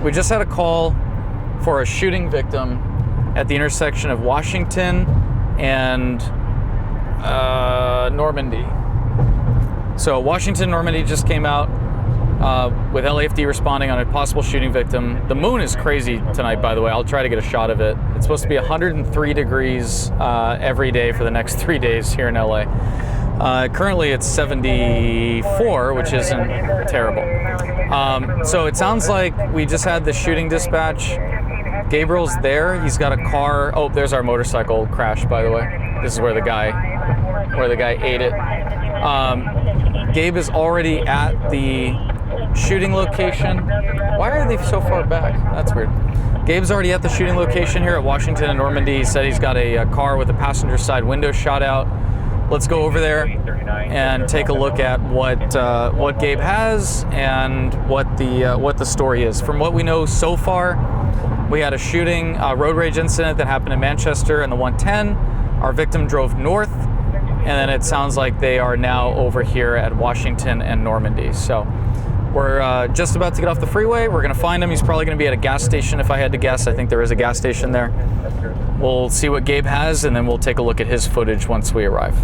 We just had a call for a shooting victim at the intersection of Washington and Normandy. So Washington, Normandy just came out with LAFD responding on a possible shooting victim. The moon is crazy tonight, by the way. I'll try to get a shot of it. It's supposed to be 103 degrees every day for the next 3 days here in LA. Currently it's 74, which isn't terrible. So it sounds like we just had the shooting dispatch. Gabriel's there. He's got a car. Oh, there's our motorcycle crash, by the way. This is where the guy ate it. Gabe is already at the shooting location. Why are they so far back? That's weird. Gabe's already at the shooting location here at Washington and Normandy. He said he's got a car with a passenger side window shot out. Let's go over there and take a look at what Gabe has and what the story is. From what we know so far, we had a shooting, road rage incident that happened in Manchester in the 110. Our victim drove north, and then it sounds like they are now over here at Washington and Normandy. So we're just about to get off the freeway. We're gonna find him. He's probably gonna be at a gas station if I had to guess. I think there is a gas station there. We'll see what Gabe has, and then we'll take a look at his footage once we arrive.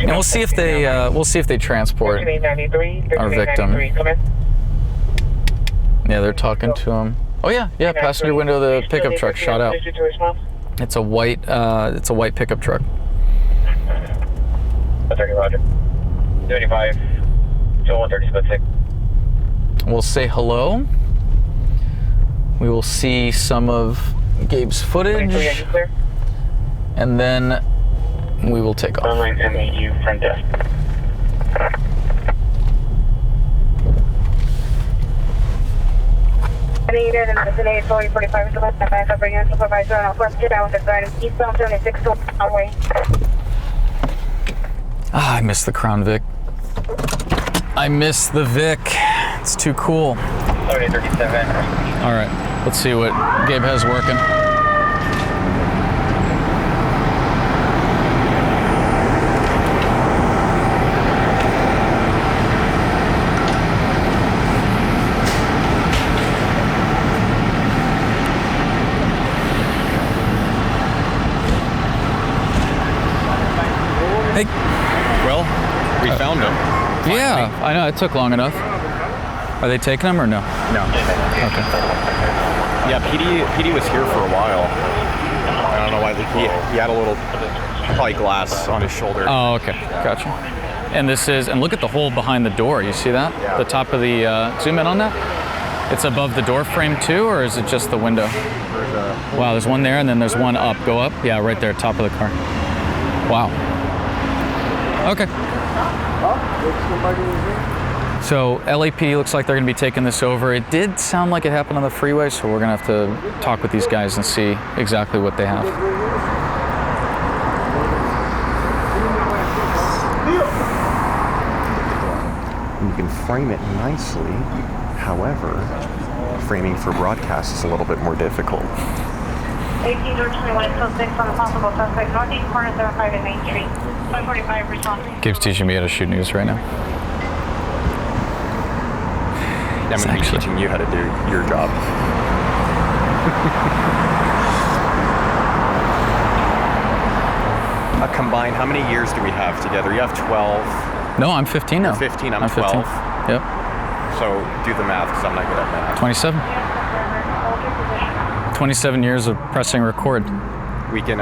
And we'll see if they transport our victim. Yeah, they're talking to him. Oh yeah, passenger window of the pickup truck shot out. It's a white pickup truck. 30 Roger. 35. 130 split 6. We'll say hello. We will see some of Gabe's footage, and then we will take off. Online MAU front desk. I miss the Crown Vic. I miss the Vic. It's too cool. 37. All right, let's see what Gabe has working. Hey. Well, we found him. Yeah, I know, it took long enough. Are they taking him or no? No. Okay. Yeah, PD was here for a while. I don't know why. He had a little, probably glass on his shoulder. Oh, okay. Gotcha. And look at the hole behind the door. You see that? Yeah. The top of the, zoom in on that. It's above the door frame too, or is it just the window? Wow, there's one there and then there's one up. Go up? Yeah, right there, top of the car. Wow. Okay. So LAP looks like they're going to be taking this over. It did sound like it happened on the freeway, so we're going to have to talk with these guys and see exactly what they have. You can frame it nicely. However, framing for broadcast is a little bit more difficult. 18-21 suspects on the possible suspect, northeast corner 75 at Main Street. 545 response. Gabe's teaching me how to shoot news right now. I'm going to be teaching you how to do your job. A combined, how many years do we have together? You have 12. No, I'm 15 now. You're 15, I'm 15. 12. Yep. So do the math, because I'm not good at math. 27. 27 years of pressing record. We can,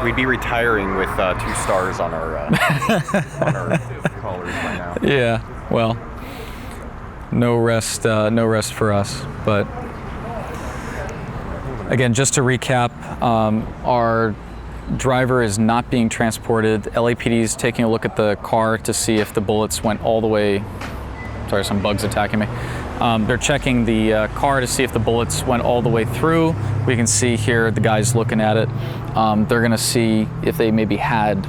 we'd be retiring with 2 stars on our, on our collars by now. Yeah, well, no rest for us. But again, just to recap, our driver is not being transported. LAPD is taking a look at the car to see if the bullets went all the way. Sorry, some bugs attacking me. They're checking the car to see if the bullets went all the way through. We can see here the guy's looking at it. They're gonna see if they maybe had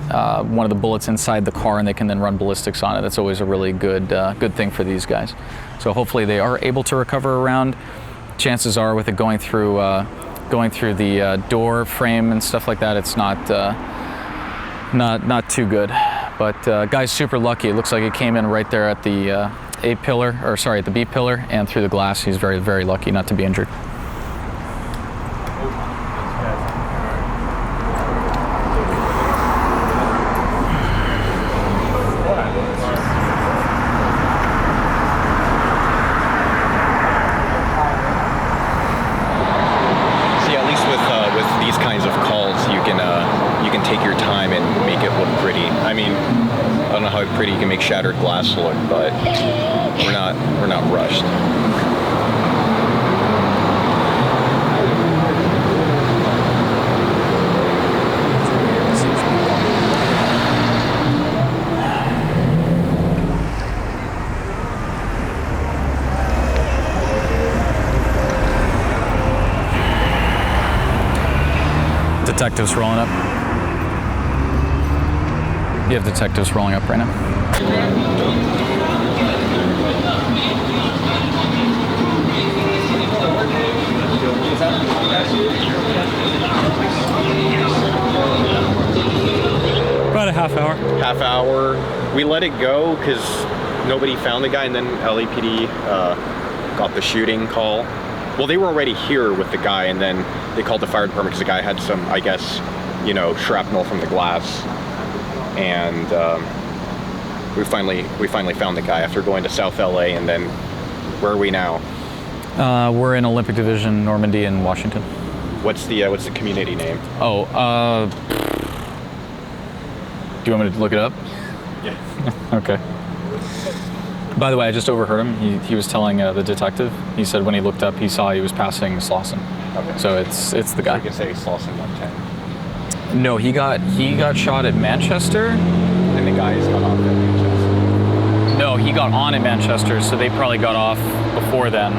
one of the bullets inside the car and they can then run ballistics on it. That's always a really good thing for these guys. So hopefully they are able to recover around. Chances are with it going through the door frame and stuff like that, it's not too good. But guy's super lucky. It looks like it came in right there at the A pillar, or sorry, at the B pillar, and through the glass. He's very, very lucky not to be injured. Take your time and make it look pretty. I mean, I don't know how pretty you can make shattered glass look, but we're not rushed. Detectives rolling up. You have detectives rolling up right now. About a half hour. Half hour. We let it go because nobody found the guy, and then LAPD got the shooting call. Well, they were already here with the guy, and then they called the fire department because the guy had some, I guess, you know, shrapnel from the glass. And we finally found the guy after going to South LA, and then where are we now? We're in Olympic Division, Normandy, in Washington. What's the community name? Oh, do you want me to look it up? Yeah. Okay. By the way, I just overheard him. He was telling the detective. He said when he looked up, he saw he was passing Slauson. Okay. So it's the guy. So you can say Slauson 110. No, he got shot at Manchester. And the guys got off at Manchester. No, he got on at Manchester, so they probably got off before then,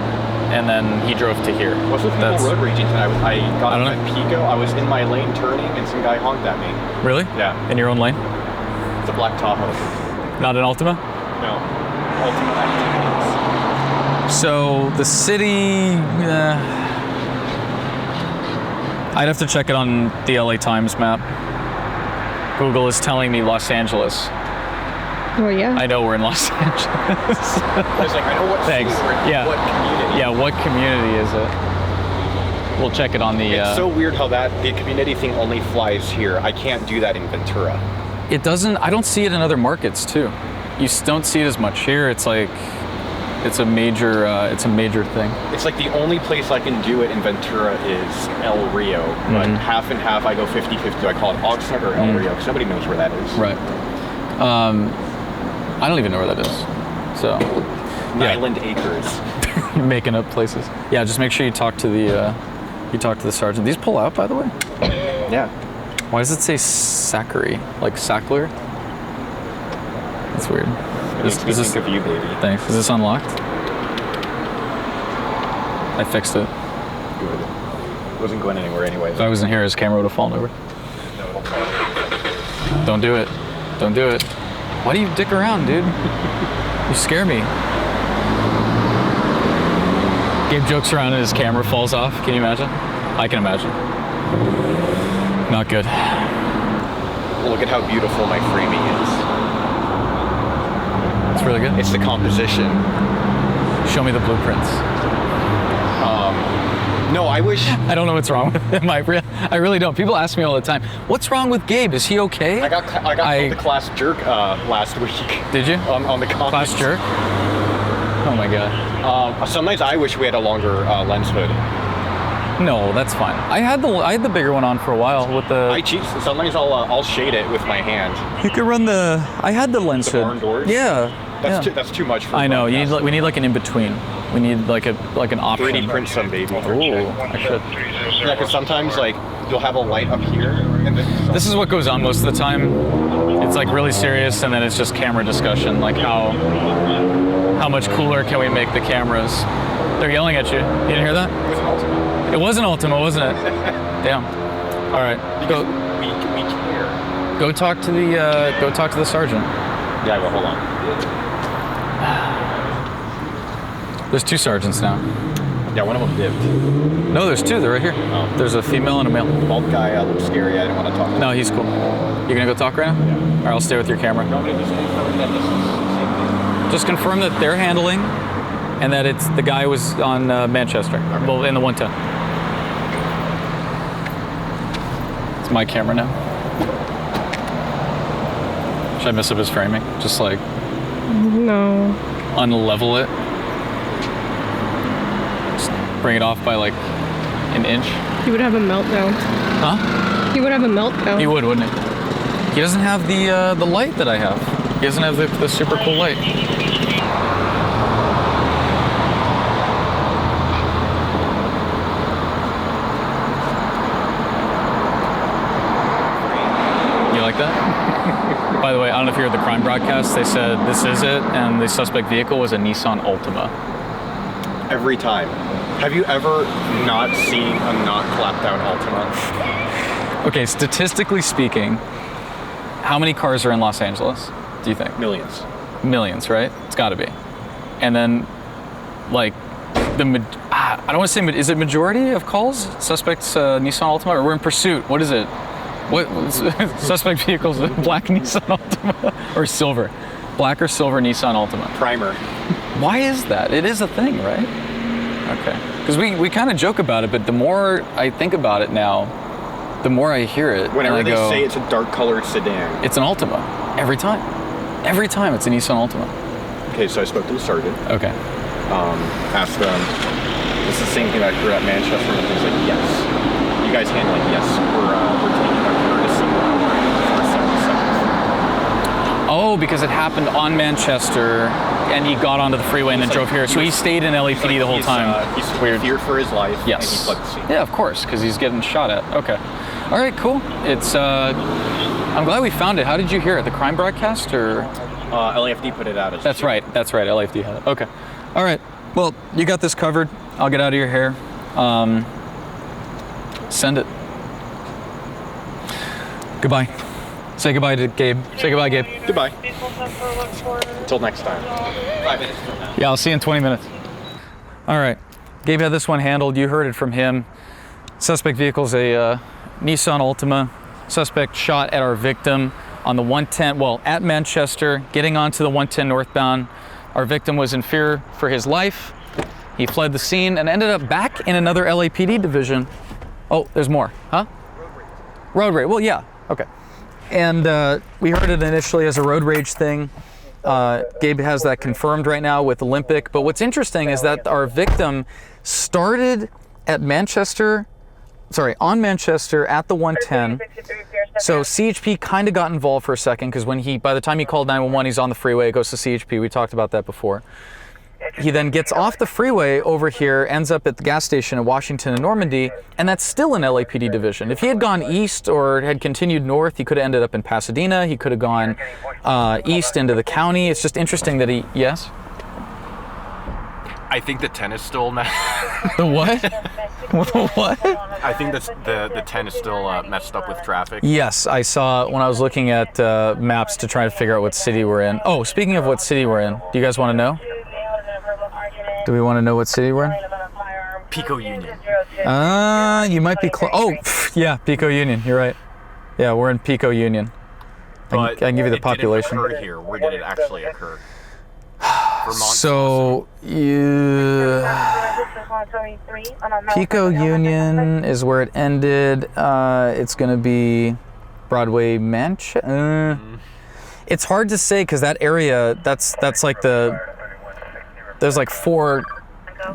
and then he drove to here. What's with people road raging tonight? I got I off at Pico. I was in my lane turning, and some guy honked at me. Really? Yeah. In your own lane? It's a black Tahoe. Not an Altima? No. Ultimate activities. So the city, I'd have to check it on the LA Times map. Google is telling me Los Angeles. Oh yeah. I know we're in Los Angeles. I was like, I know what Thanks. city we're in. Yeah. What community? Yeah, what community is it? We'll check it on the... It's so weird how the community thing only flies here. I can't do that in Ventura. It doesn't, I don't see it in other markets too. You don't see it as much here. It's like, it's a major thing. It's like the only place I can do it in Ventura is El Rio. But half and half, I go 50-50. I call it Oxnard or El Rio, because nobody knows where that is. Right. I don't even know where that is. So, Island Acres. Making up places. Yeah, just make sure you talk to the sergeant. These pull out, by the way? Yeah. Why does it say Sackery? Like Sackler? That's weird. Makes me think of you, baby. Thanks. Is this unlocked? I fixed it. Good. Wasn't going anywhere anyway. If I wasn't here, his camera would have fallen over. Don't do it. Don't do it. Why do you dick around, dude? You scare me. Gabe jokes around and his camera falls off. Can you imagine? I can imagine. Not good. Look at how beautiful my framing is. It's really good. It's the composition. Show me the blueprints. No, I wish... I don't know what's wrong with him. I really don't. People ask me all the time, what's wrong with Gabe? Is he okay? I got called the class jerk last week. Did you? On the comments. Class jerk? Oh my god. Sometimes I wish we had a longer lens hood. No, that's fine. I had the bigger one on for a while with the... I cheat. Sometimes I'll shade it with my hand. You could run the... I had the lens hood. Barn doors? Yeah. That's too much for I know. We need like an in-between. We need like an option. 3D print some, baby. Ooh, I should. Yeah, because sometimes like you'll have a light up here, and then This is what goes on most of the time. It's like really serious, and then it's just camera discussion, like how much cooler can we make the cameras? They're yelling at you. You didn't hear that? It was an Ultima, wasn't it? Damn. All right. because we care. Go talk to the sergeant. Yeah, well, hold on. There's 2 sergeants now. Yeah, one of them dipped. No, there's 2. They're right here. Oh. There's a female and a male. Bald guy looks scary. I didn't want to talk to him. No, he's cool. You're gonna go talk right now? Yeah. All right, I'll stay with your camera. You want me to just confirm that this is the same thing? Just confirm that they're handling, and that it's the guy was on Manchester. Okay. Well, in the 110. It's my camera now. Should I mess up his framing? Just like No. unlevel it. Just bring it off by like an inch. He would have a meltdown. Huh? He would have a meltdown. He would, wouldn't he? He doesn't have the light that I have. He doesn't have the super cool light. You like that? By the way, I don't know if you heard the crime broadcast. They said this is it, and the suspect vehicle was a Nissan Altima. Every time. Have you ever not seen a not clapped out Altima? Okay, statistically speaking, how many cars are in Los Angeles, do you think? Millions. Millions, right? It's got to be. And then, like, I don't want to say, is it majority of calls? Suspects Nissan Altima, or we're in pursuit? What is it? What suspect vehicles? Black Nissan Altima or silver? Black or silver Nissan Altima? Primer. Why is that? It is a thing, right? Okay. Because we kind of joke about it, but the more I think about it now, the more I hear it. Whenever and I they go, say it's a dark colored sedan. it's an Altima. Every time. Every time it's a Nissan Altima. Okay, so I spoke to the sergeant. Okay. Asked them, this is the same thing that occurred at Manchester, and he's like, yes. You guys handle it? Yes, we're taking a courtesy for 7 seconds. Oh, because it happened on Manchester, and he got onto the freeway and then drove here. So he stayed in LAPD the whole time. He's Weird. feared for his life, Yes. and he fled the scene. Yeah, of course, because he's getting shot at. Okay. All right, cool. It's. I'm glad we found it. How did you hear it? The crime broadcast, or? LAFD put it out as That's right. That's right. LAFD had it. Okay. All right. Well, you got this covered. I'll get out of your hair. Send it. Goodbye. Say goodbye to Gabe. Say goodbye, Gabe. Goodbye. Until next time. 5 minutes from now. Yeah, I'll see you in 20 minutes. All right. Gabe had this one handled. You heard it from him. Suspect vehicle's a Nissan Altima. Suspect shot at our victim on the 110, well, at Manchester, getting onto the 110 northbound. Our victim was in fear for his life. He fled the scene and ended up back in another LAPD division. Oh, there's more, huh? Road rage. Well, yeah, okay. And we heard it initially as a road rage thing. Gabe has that confirmed right now with Olympic. But what's interesting is that our victim started at Manchester, on Manchester at the 110. So CHP kind of got involved for a second because by the time he called 911, he's on the freeway, it goes to CHP. We talked about that before. He then gets off the freeway over here, ends up at the gas station in Washington and Normandy, and that's still an LAPD division. If he had gone east or had continued north, he could have ended up in Pasadena. He could have gone east into the county. It's just interesting that yes? I think the 10 is still not. The what? The what? I think the 10 is still messed up with traffic. Yes, I saw when I was looking at maps to try to figure out what city we're in. Oh, speaking of what city we're in, do you guys want to know? Do we want to know what city we're in? Pico Union. You might be close. Oh, yeah, Pico Union. You're right. Yeah, we're in Pico Union. I can give you the population. It didn't occur here. Where did it actually occur? So, Pico Union is where it ended. It's going to be Broadway Manchester. It's hard to say because that area, that's like there's like 4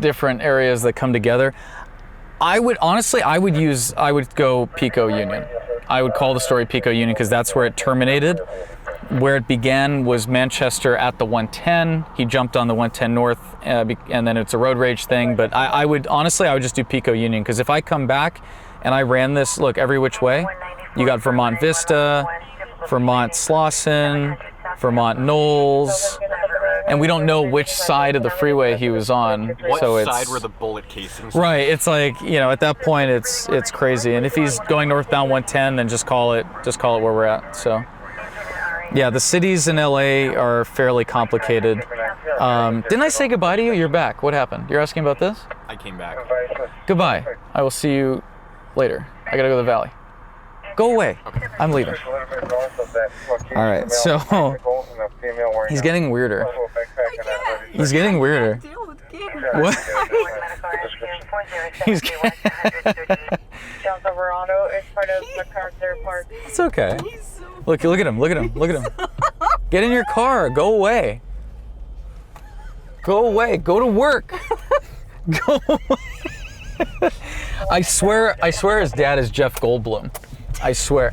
different areas that come together. I would go Pico Union. I would call the story Pico Union because that's where it terminated. Where it began was Manchester at the 110. He jumped on the 110 North, and then it's a road rage thing. But I would just do Pico Union because if I come back and I ran this, look, every which way, you got Vermont Vista, Vermont Slauson, Vermont Knowles, and we don't know which side of the freeway he was on. What so side were the bullet casings? Right, it's like, at that point it's crazy. And if he's going northbound 110, then just call it where we're at. So yeah, the cities in LA are fairly complicated. Didn't I say goodbye to you? You're back. What happened? You're asking about this? I came back. Goodbye. I will see you later. I gotta go to the valley. Go away. I'm leaving. All right, so he's getting weirder. He's getting weirder. What? He's It's okay. Look at him. Look at him. Look at him. Get in your car. Go away. Go away. Go to work. Go away. I swear his dad is Jeff Goldblum. I swear.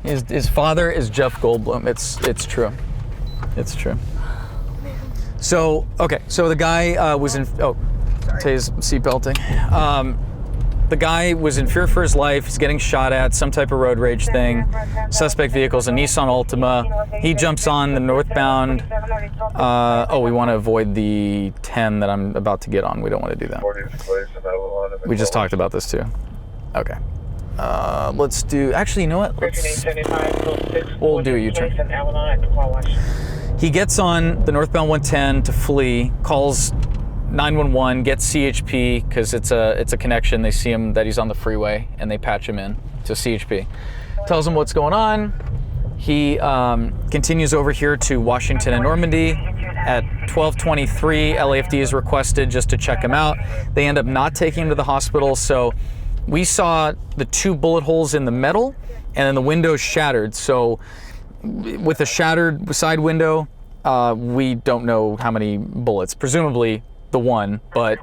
His father is Jeff Goldblum. It's true. It's true. So, okay. So the guy was in, Tay's seatbelting. The guy was in fear for his life. He's getting shot at, some type of road rage thing. Suspect vehicle's a Nissan Altima. He jumps on the northbound. We want to avoid the 10 that I'm about to get on. We don't want to do that. We just talked about this too. Okay. Let's do, actually, you know what? We'll do a U-turn. He gets on the northbound 110 to flee, calls 911, gets CHP because it's a connection. They see him that he's on the freeway and they patch him in to CHP. Tells him what's going on. He continues over here to Washington and Normandy. At 12:23, LAFD is requested just to check him out. They end up not taking him to the hospital. So we saw the 2 bullet holes in the metal and then the window shattered. So with a shattered side window, we don't know how many bullets. Presumably the 1, but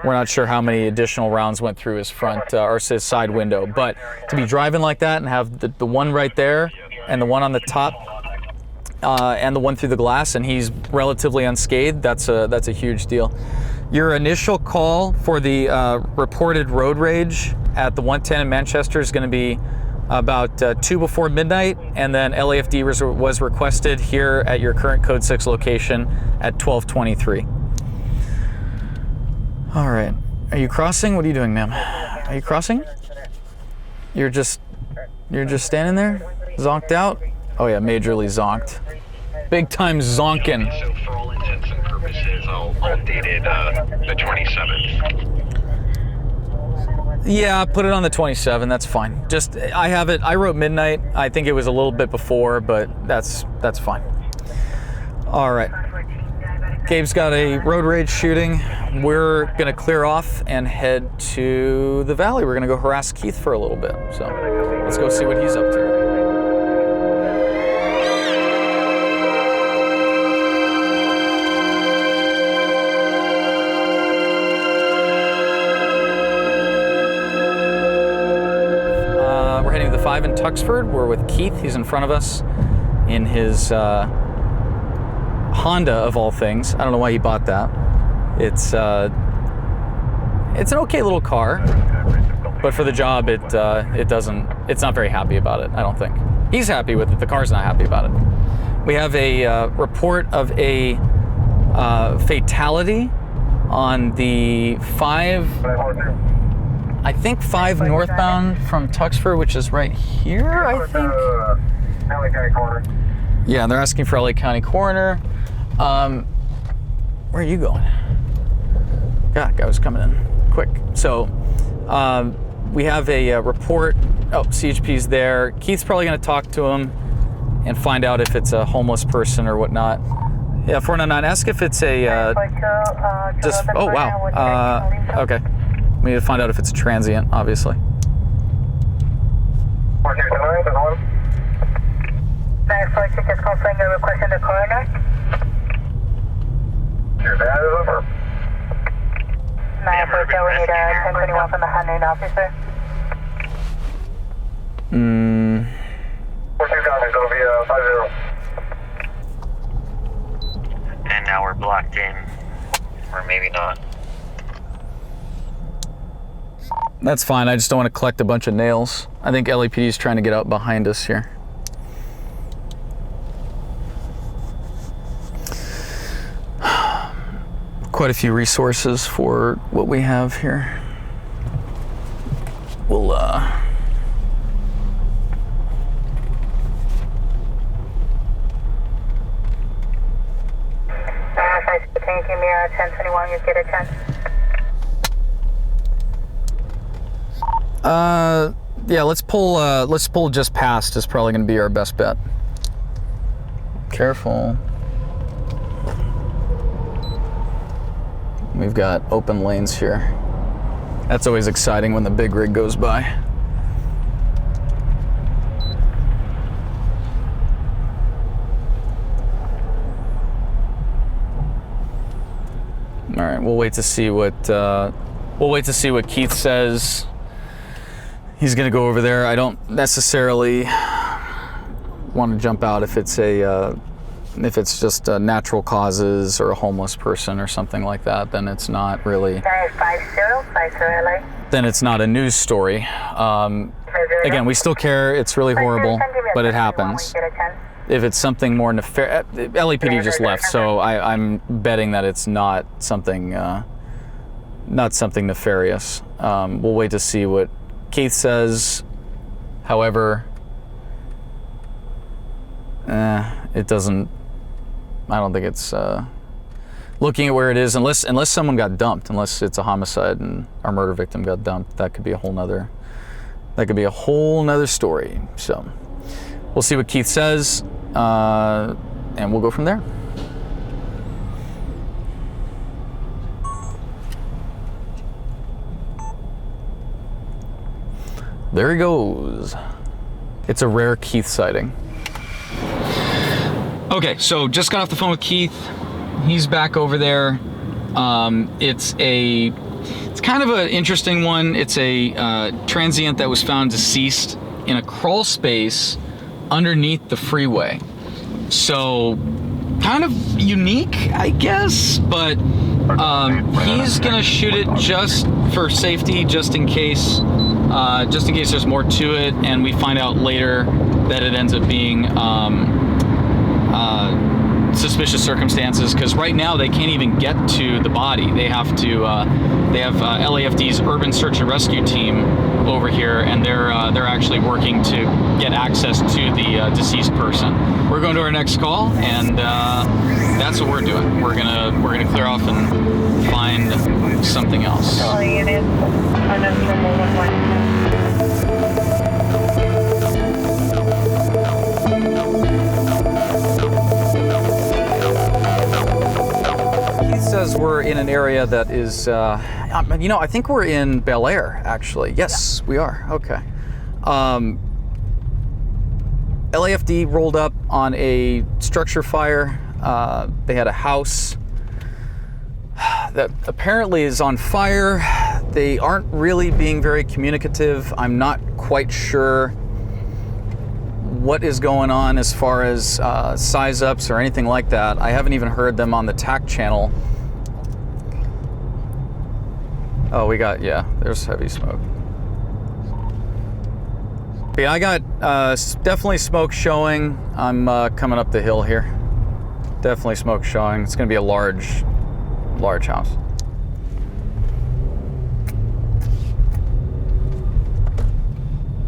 we're not sure how many additional rounds went through his front or his side window. But to be driving like that and have the 1 right there and the 1 on the top and the 1 through the glass, and he's relatively unscathed, that's a huge deal. Your initial call for the reported road rage at the 110 in Manchester is going to be about 2 before midnight, and then LAFD was requested here at your current code 6 location at 12:23. All right, are you crossing? What are you doing, ma'am? Are you crossing? You're just standing there, zonked out? Oh yeah, majorly zonked. Big time zonking. So for all intents and purposes, I'll date it the 27th. Yeah, put it on the 27. That's fine. Just I have it. I wrote midnight. I think it was a little bit before, but that's fine. All right. Gabe's got a road rage shooting. We're gonna clear off and head to the valley. We're gonna go harass Keith for a little bit. So let's go see what he's up to. We're heading to the 5 in Tuxford. We're with Keith. He's in front of us in his Honda of all things. I don't know why he bought that. It's an okay little car, but for the job, it's not very happy about it. I don't think he's happy with it. The car's not happy about it. We have a report of a fatality on the 5 northbound from Tuxford, which is right here, I think. LA County Coroner. Yeah, they're asking for LA County Coroner. Where are you going? God, guy was coming in quick. So we have a report. Oh, CHP's there. Keith's probably going to talk to him and find out if it's a homeless person or whatnot. Yeah, 499, ask if it's a, oh wow. Okay. We need to find out if it's transient, obviously. Tickets confirming the request in the coroner. Your dad is over. 942, we need a 1021 from the Hunting officer. 42 copies, it'll be 50. And now we're blocked in. Or maybe not. That's fine, I just don't want to collect a bunch of nails. I think LAPD is trying to get out behind us here. Quite a few resources for what we have here. We'll you get a chance. Yeah, let's pull just past is probably gonna be our best bet. Careful. We've got open lanes here. That's always exciting when the big rig goes by. All right, we'll wait to see what Keith says. He's gonna go over there. I don't necessarily want to jump out if it's just natural causes or a homeless person or something like that. Then it's not really. 5050 LA. Then it's not a news story. Again, we still care. It's really horrible, but it happens. If it's something more nefarious, LAPD just left, so I'm betting that it's not something nefarious. We'll wait to see what Keith says. However, it doesn't. I don't think it's looking at where it is, unless someone got dumped, unless it's a homicide and our murder victim got dumped. That could be a whole nother story. So we'll see what Keith says, and we'll go from there. There he goes. It's a rare Keith sighting. Okay, so just got off the phone with Keith. He's back over there. It's kind of an interesting one. It's a transient that was found deceased in a crawl space underneath the freeway. So kind of unique, I guess, but he's gonna shoot it just for safety, just in case there's more to it, and we find out later that it ends up being suspicious circumstances, because right now they can't even get to the body. They have LAFD's urban search and rescue team over here, and they're actually working to get access to the deceased person. We're going to our next call, and that's what we're doing. We're gonna clear off and find something else. All units, unnatural 11. He says we're in an area that is, I think we're in Bel Air, actually. Yes, we are. Okay. LAFD rolled up on a structure fire. They had a house that apparently is on fire. They aren't really being very communicative. I'm not quite sure what is going on as far as size ups or anything like that. I haven't even heard them on the TAC channel. Oh, there's heavy smoke. Yeah, I got definitely smoke showing. I'm coming up the hill here. Definitely smoke showing. It's gonna be a large house.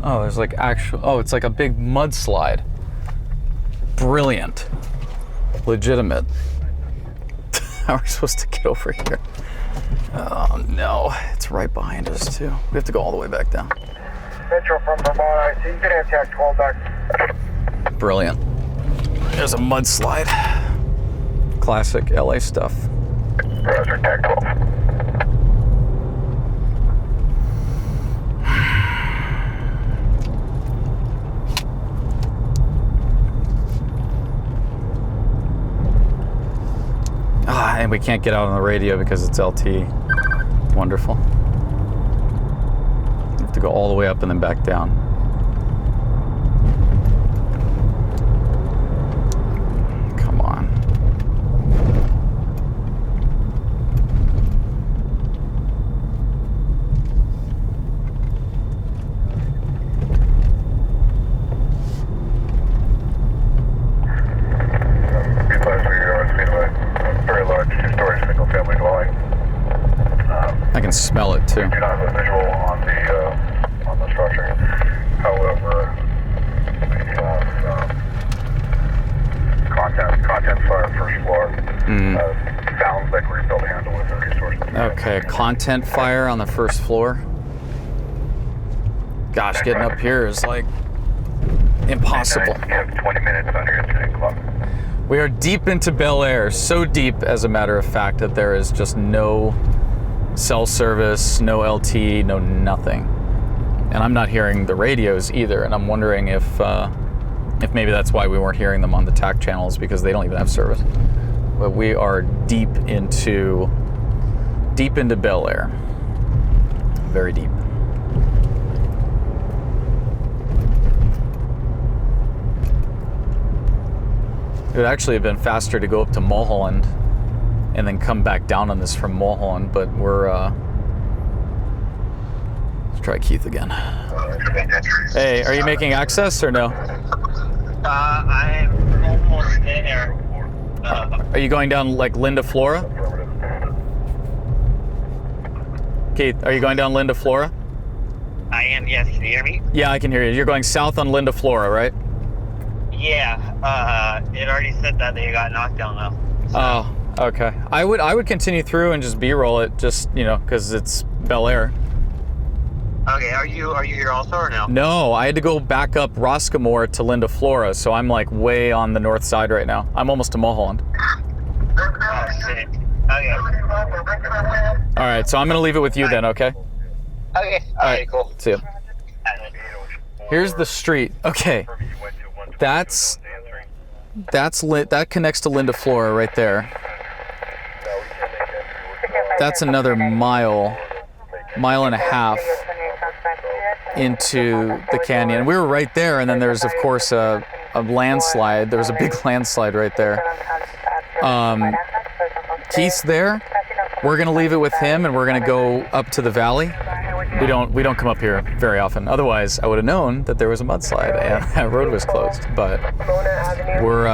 Oh, there's like it's like a big mudslide. Brilliant. Legitimate. How are we supposed to get over here? Oh no, it's right behind us too. We have to go all the way back down. Metro from Vermont, I see you can have TAC 12 back. Brilliant. There's a mudslide. Classic LA stuff. Roger, TAC 12. And we can't get out on the radio because it's LT. Wonderful. We have to go all the way up and then back down. Come on. I can smell it too. Do not have a visual on the structure. However, we have content fire, first floor. Found like rebuild handle with the resources. Okay, content fire on the first floor. Gosh, getting up here is like impossible. You have 20 minutes on your incident clock. We are deep into Bel Air, so deep, as a matter of fact, that there is just no cell service, no LTE, no nothing. And I'm not hearing the radios either, and I'm wondering if maybe that's why we weren't hearing them on the TAC channels, because they don't even have service. But we are deep into Bel Air. Very deep. It would actually have been faster to go up to Mulholland and then come back down on this from Mulholland, but we're, let's try Keith again. Hey, are you making access or no? I'm almost there. Are you going down like Linda Flora? Keith, are you going down Linda Flora? I am, yes. Can you hear me? Yeah, I can hear you. You're going south on Linda Flora, right? Yeah. It already said that they got knocked down though. So. Oh, okay. I would continue through and just B-roll it, just, you know, because it's Bel Air. Okay, are you here also or no? No, I had to go back up Roscomore to Linda Flora, so I'm like way on the north side right now. I'm almost to Mulholland. Oh, shit. Okay. All right, so I'm gonna leave it with you then, okay? Okay. All right, cool. See ya. Here's the street. Okay, that connects to Linda Flora right there. That's another mile and a half into the canyon. We were right there, and then there's of course a landslide. There was a big landslide right there. Keith's there. We're gonna leave it with him, and we're gonna go up to the valley. We don't come up here very often. Otherwise, I would have known that there was a mudslide and that road was closed. But we're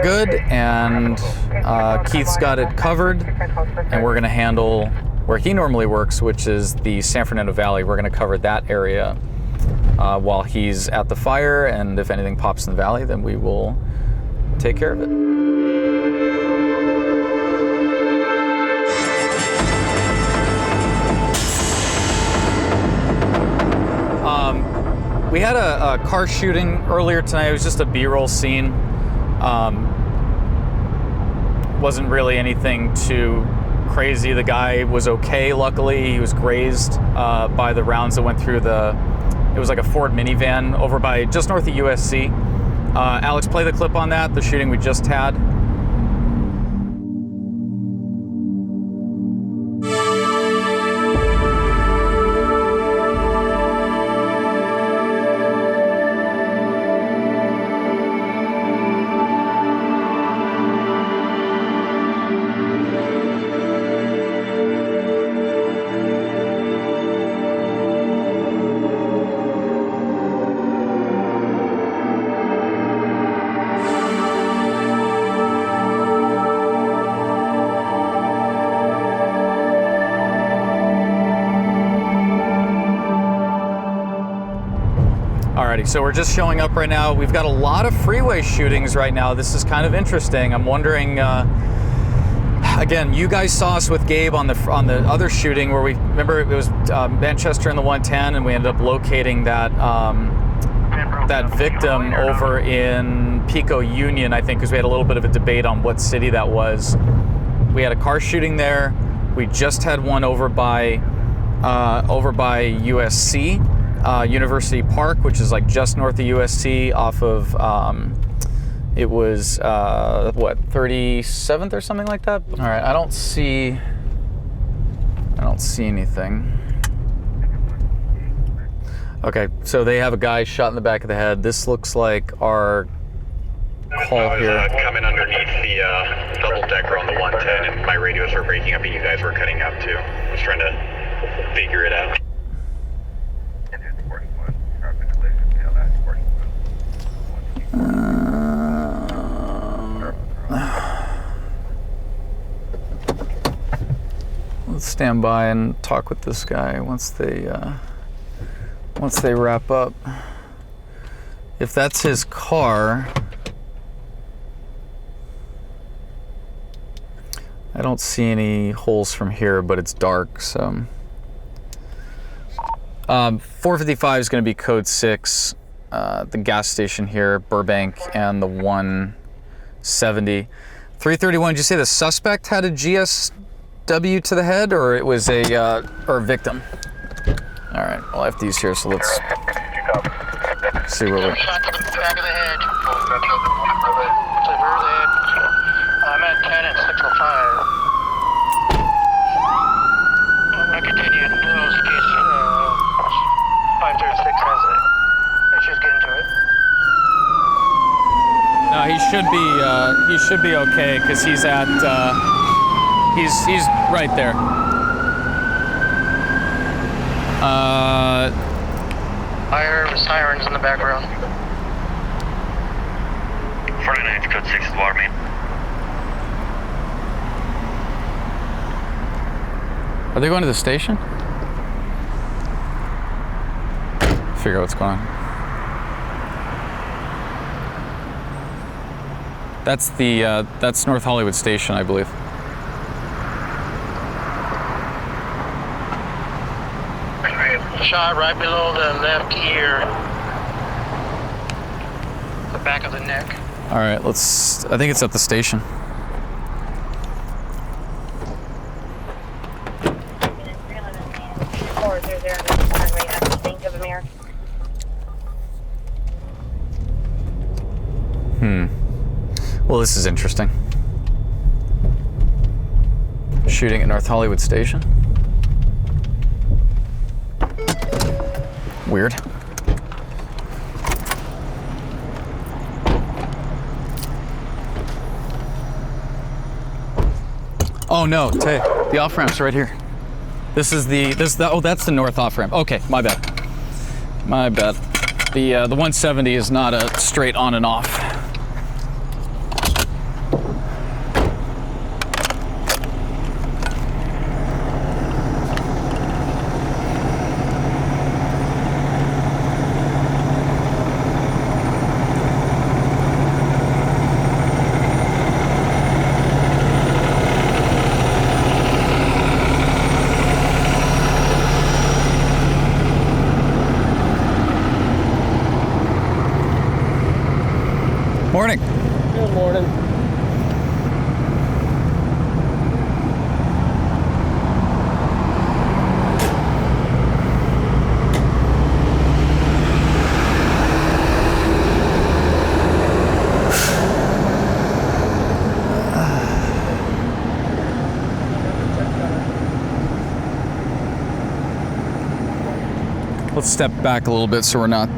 good, and Keith's got it covered, and we're gonna handle where he normally works, which is the San Fernando Valley. We're gonna cover that area while he's at the fire, and if anything pops in the valley, then we will take care of it. We had a car shooting earlier tonight. It was just a B-roll scene. Wasn't really anything too crazy. The guy was okay, luckily. He was grazed by the rounds that went through it was like a Ford minivan over by just north of USC. Alex, play the clip on that, the shooting we just had. Alrighty, so we're just showing up right now. We've got a lot of freeway shootings right now. This is kind of interesting. I'm wondering, again, you guys saw us with Gabe on the other shooting where we, remember it was Manchester and the 110, and we ended up locating that victim over in Pico Union, I think, because we had a little bit of a debate on what city that was. We had a car shooting there. We just had one over by USC. University Park, which is like just north of USC, off of it was what, 37th or something like that. All right, I don't see anything. Okay, so they have a guy shot in the back of the head. This looks like our call here. Coming underneath the double decker on the 110, and my radios were breaking up, and you guys were cutting out too. I was trying to figure it out. Let's stand by and talk with this guy once they wrap up. If that's his car, I don't see any holes from here, but it's dark, so. 455 is going to be code 6, the gas station here, Burbank, and the 170. 331, did you say the suspect had a GSW to the head, or it was a victim? All right, well, I have these here, so let's see where we're. Shot to the back of the head. I'm at 10 and 605. I continue to close case 536 has it. Let's just get into it. No, he should be okay because he's at he's right there. Fire sirens in the background. 49 code 6 is water main. Are they going to the station? Figure out what's going on. That's North Hollywood Station, I believe. Shot right below the left ear. The back of the neck. All right, I think it's at the station. Well, this is interesting. Shooting at North Hollywood Station. Weird. Oh no, Tay, the off ramp's right here. This is oh, that's the north off ramp. Okay, my bad. My bad. The 170 is not a straight on and off. Morning. Good morning. Let's step back a little bit so we're not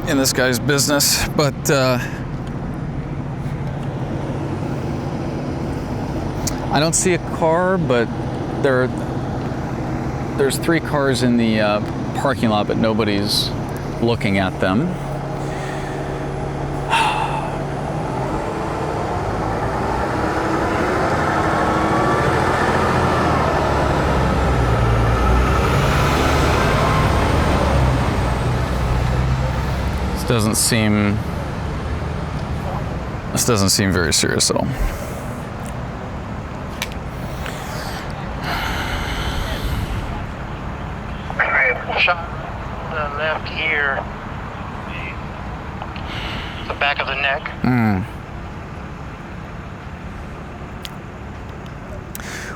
in this guy's business, but I don't see a car, but there's 3 cars in the parking lot, but nobody's looking at them. This doesn't seem very serious at all. Shot the left ear. The back of the neck.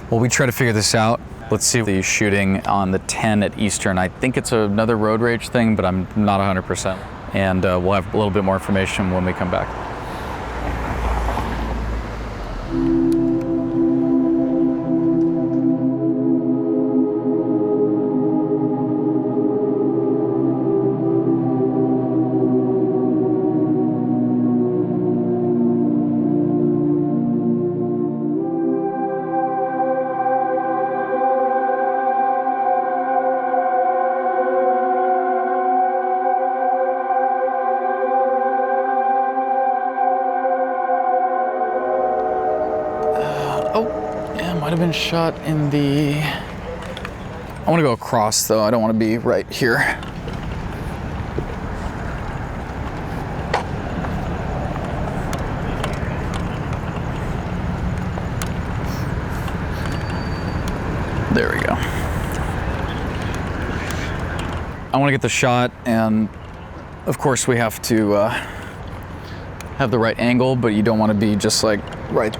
Well, we try to figure this out. Let's see the shooting on the 10 at Eastern. I think it's another road rage thing, but I'm not 100%. And we'll have a little bit more information when we come back. Might have been shot in the... I want to go across though. I don't want to be right here. There we go. I want to get the shot, and of course we have to have the right angle, but you don't want to be just like right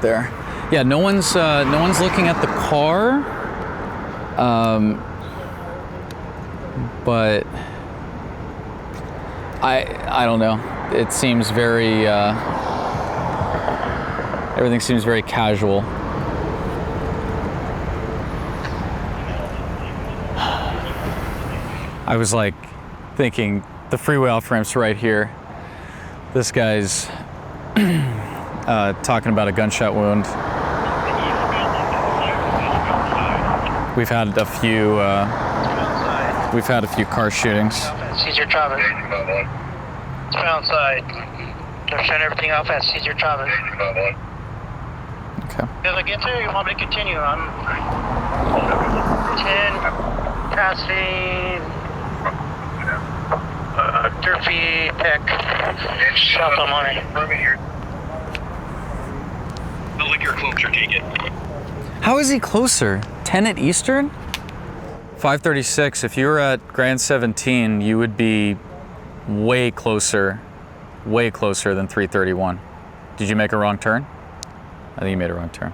there. Yeah, no one's looking at the car, but I don't know. It seems very everything seems very casual. I was like thinking the freeway off ramp's right here. This guy's talking about a gunshot wound. We've had a few car shootings. Caesar Chavez. It's found outside. They're shutting everything off at Caesar Chavez. Okay. Did I get there? You want me to continue? I'm 10 passing Durfee Peck South on Money. I'll look your closer, take it. How is he closer? 10 at Eastern? 536, if you were at Grand 17, you would be way closer than 331. Did you make a wrong turn? I think you made a wrong turn.